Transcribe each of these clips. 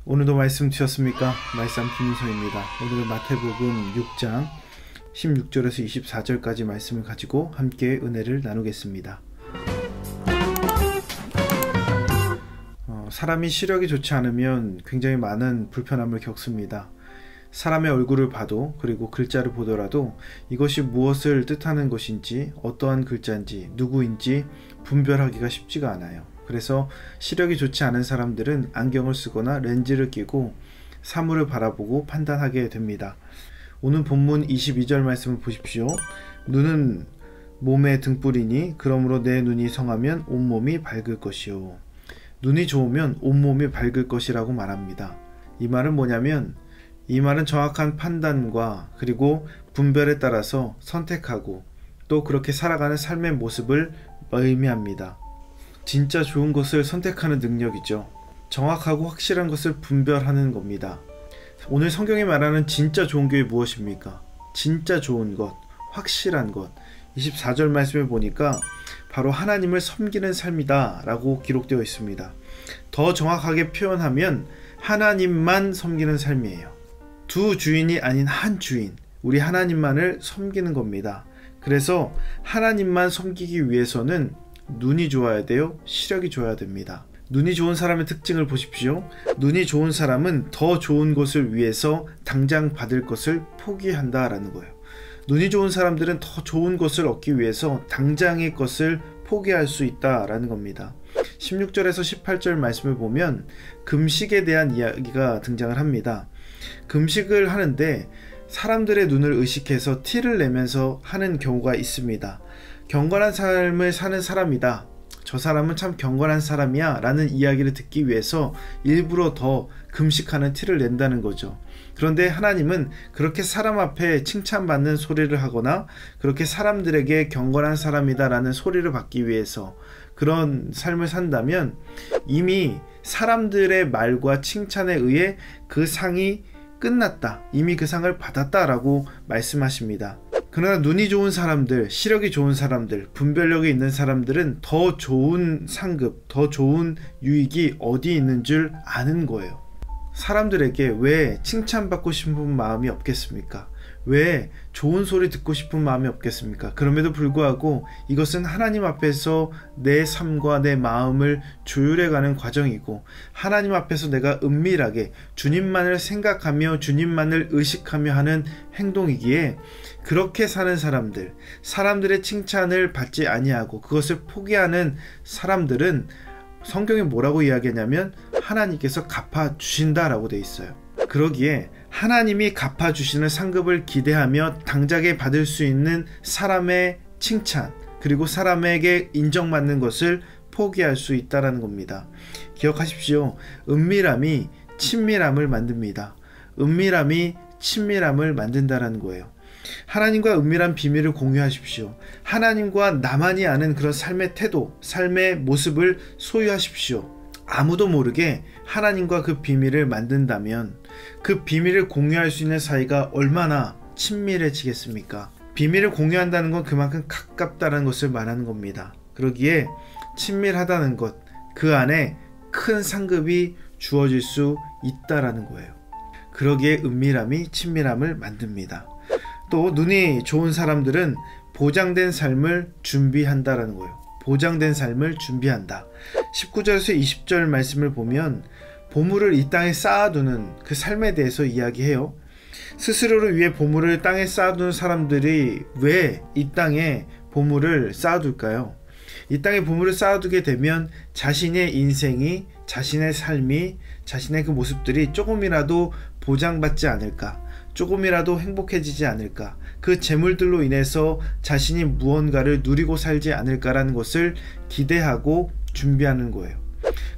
오늘도 말씀 주셨습니까? 말씀 김민성입니다. 오늘은 마태복음 6장 16절에서 24절까지 말씀을 가지고 함께 은혜를 나누겠습니다. 사람이 시력이 좋지 않으면 굉장히 많은 불편함을 겪습니다. 사람의 얼굴을 봐도, 그리고 글자를 보더라도 이것이 무엇을 뜻하는 것인지, 어떠한 글자인지, 누구인지 분별하기가 쉽지가 않아요. 그래서 시력이 좋지 않은 사람들은 안경을 쓰거나 렌즈를 끼고 사물을 바라보고 판단하게 됩니다. 오늘 본문 22절 말씀을 보십시오. 눈은 몸의 등불이니 그러므로 내 눈이 성하면 온몸이 밝을 것이요. 눈이 좋으면 온몸이 밝을 것이라고 말합니다. 이 말은 뭐냐면, 이 말은 정확한 판단과 그리고 분별에 따라서 선택하고 또 그렇게 살아가는 삶의 모습을 의미합니다. 진짜 좋은 것을 선택하는 능력이죠. 정확하고 확실한 것을 분별하는 겁니다. 오늘 성경이 말하는 진짜 좋은 게 무엇입니까? 진짜 좋은 것, 확실한 것. 24절 말씀에 보니까 바로 하나님을 섬기는 삶이다 라고 기록되어 있습니다. 더 정확하게 표현하면 하나님만 섬기는 삶이에요. 두 주인이 아닌 한 주인, 우리 하나님만을 섬기는 겁니다. 그래서 하나님만 섬기기 위해서는 눈이 좋아야 돼요. 시력이 좋아야 됩니다. 눈이 좋은 사람의 특징을 보십시오. 눈이 좋은 사람은 더 좋은 것을 위해서 당장 받을 것을 포기한다라는 거예요. 눈이 좋은 사람들은 더 좋은 것을 얻기 위해서 당장의 것을 포기할 수 있다라는 겁니다. 16절에서 18절 말씀을 보면 금식에 대한 이야기가 등장을 합니다. 금식을 하는데 사람들의 눈을 의식해서 티를 내면서 하는 경우가 있습니다. 경건한 삶을 사는 사람이다, 저 사람은 참 경건한 사람이야 라는 이야기를 듣기 위해서 일부러 더 금식하는 티를 낸다는 거죠. 그런데 하나님은 그렇게 사람 앞에 칭찬받는 소리를 하거나 그렇게 사람들에게 경건한 사람이다 라는 소리를 받기 위해서 그런 삶을 산다면 이미 사람들의 말과 칭찬에 의해 그 상이 끝났다, 이미 그 상을 받았다 라고 말씀하십니다. 그러나 눈이 좋은 사람들, 시력이 좋은 사람들, 분별력이 있는 사람들은 더 좋은 상급, 더 좋은 유익이 어디 있는 줄 아는 거예요. 사람들에게 왜 칭찬받고 싶은 마음이 없겠습니까? 왜 좋은 소리 듣고 싶은 마음이 없겠습니까? 그럼에도 불구하고 이것은 하나님 앞에서 내 삶과 내 마음을 조율해가는 과정이고, 하나님 앞에서 내가 은밀하게 주님만을 생각하며 주님만을 의식하며 하는 행동이기에, 그렇게 사는 사람들, 사람들의 칭찬을 받지 아니하고 그것을 포기하는 사람들은 성경이 뭐라고 이야기하냐면 하나님께서 갚아주신다라고 되어 있어요. 그러기에 하나님이 갚아주시는 상급을 기대하며 당장에 받을 수 있는 사람의 칭찬, 그리고 사람에게 인정받는 것을 포기할 수 있다는 겁니다. 기억하십시오. 은밀함이 친밀함을 만듭니다. 은밀함이 친밀함을 만든다는 거예요. 하나님과 은밀한 비밀을 공유하십시오. 하나님과 나만이 아는 그런 삶의 태도, 삶의 모습을 소유하십시오. 아무도 모르게 하나님과 그 비밀을 만든다면 그 비밀을 공유할 수 있는 사이가 얼마나 친밀해지겠습니까? 비밀을 공유한다는 건 그만큼 가깝다는 것을 말하는 겁니다. 그러기에 친밀하다는 것, 그 안에 큰 상급이 주어질 수 있다라는 거예요. 그러기에 은밀함이 친밀함을 만듭니다. 또 눈이 좋은 사람들은 보장된 삶을 준비한다라는 거예요. 보장된 삶을 준비한다. 19절에서 20절 말씀을 보면 보물을 이 땅에 쌓아두는 그 삶에 대해서 이야기해요. 스스로를 위해 보물을 땅에 쌓아두는 사람들이 왜 이 땅에 보물을 쌓아둘까요? 이 땅에 보물을 쌓아두게 되면 자신의 인생이, 자신의 삶이, 자신의 그 모습들이 조금이라도 보장받지 않을까, 조금이라도 행복해지지 않을까, 그 재물들로 인해서 자신이 무언가를 누리고 살지 않을까라는 것을 기대하고 준비하는 거예요.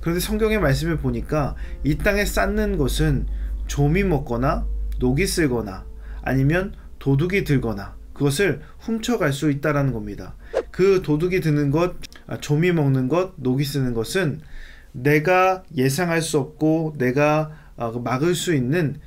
그런데 성경의 말씀을 보니까 이 땅에 쌓는 것은 좀이 먹거나 녹이 쓸거나 아니면 도둑이 들거나 그것을 훔쳐갈 수 있다는 겁니다. 그 도둑이 드는 것, 좀이 먹는 것, 녹이 쓰는 것은 내가 예상할 수 없고 내가 막을 수 있는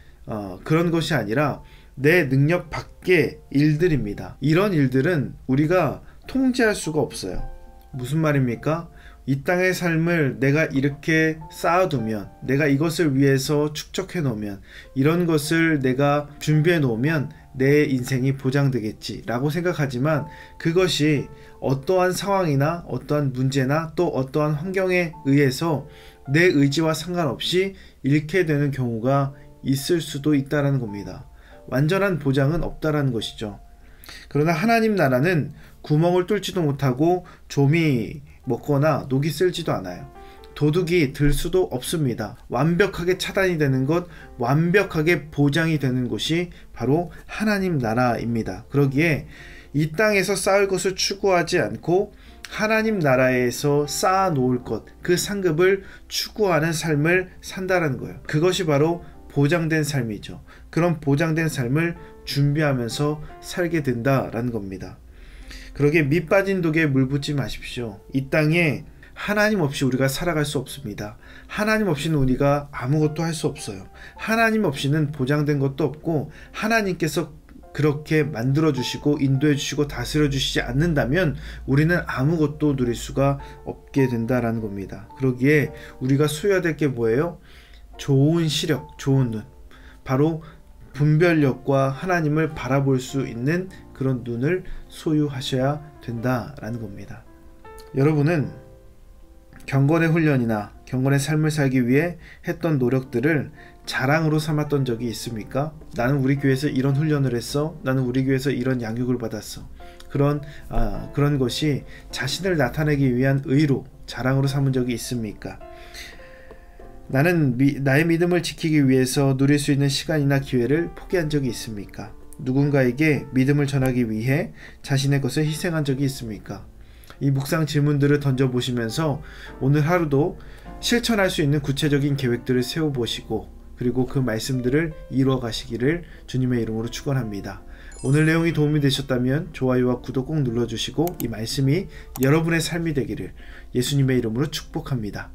그런 것이 아니라 내 능력 밖의 일들입니다. 이런 일들은 우리가 통제할 수가 없어요. 무슨 말입니까? 이 땅의 삶을 내가 이렇게 쌓아두면, 내가 이것을 위해서 축적해 놓으면, 이런 것을 내가 준비해 놓으면 내 인생이 보장되겠지 라고 생각하지만, 그것이 어떠한 상황이나 어떠한 문제나 또 어떠한 환경에 의해서 내 의지와 상관없이 잃게 되는 경우가 있을 수도 있다는 겁니다. 완전한 보장은 없다라는 것이죠. 그러나 하나님 나라는 구멍을 뚫지도 못하고 좀이 먹거나 녹이 쓸지도 않아요. 도둑이 들 수도 없습니다. 완벽하게 차단이 되는 것, 완벽하게 보장이 되는 곳이 바로 하나님 나라입니다. 그러기에 이 땅에서 쌓을 것을 추구하지 않고 하나님 나라에서 쌓아 놓을 것, 그 상급을 추구하는 삶을 산다는 거예요. 그것이 바로 보장된 삶이죠. 그런 보장된 삶을 준비하면서 살게 된다라는 겁니다. 그러기에 밑 빠진 독에 물 붓지 마십시오. 이 땅에 하나님 없이 우리가 살아갈 수 없습니다. 하나님 없이는 우리가 아무것도 할 수 없어요. 하나님 없이는 보장된 것도 없고, 하나님께서 그렇게 만들어 주시고 인도해 주시고 다스려 주시지 않는다면 우리는 아무것도 누릴 수가 없게 된다라는 겁니다. 그러기에 우리가 소유해야 될 게 뭐예요? 좋은 시력, 좋은 눈, 바로 분별력과 하나님을 바라볼 수 있는 그런 눈을 소유하셔야 된다라는 겁니다. 여러분은 경건의 훈련이나 경건의 삶을 살기 위해 했던 노력들을 자랑으로 삼았던 적이 있습니까? 나는 우리 교회에서 이런 훈련을 했어. 나는 우리 교회에서 이런 양육을 받았어. 그런 것이 자신을 나타내기 위한 의로 자랑으로 삼은 적이 있습니까? 나는 나의 믿음을 지키기 위해서 누릴 수 있는 시간이나 기회를 포기한 적이 있습니까? 누군가에게 믿음을 전하기 위해 자신의 것을 희생한 적이 있습니까? 이 묵상 질문들을 던져보시면서 오늘 하루도 실천할 수 있는 구체적인 계획들을 세워보시고, 그리고 그 말씀들을 이루어 가시기를 주님의 이름으로 축원합니다. 오늘 내용이 도움이 되셨다면 좋아요와 구독 꼭 눌러주시고, 이 말씀이 여러분의 삶이 되기를 예수님의 이름으로 축복합니다.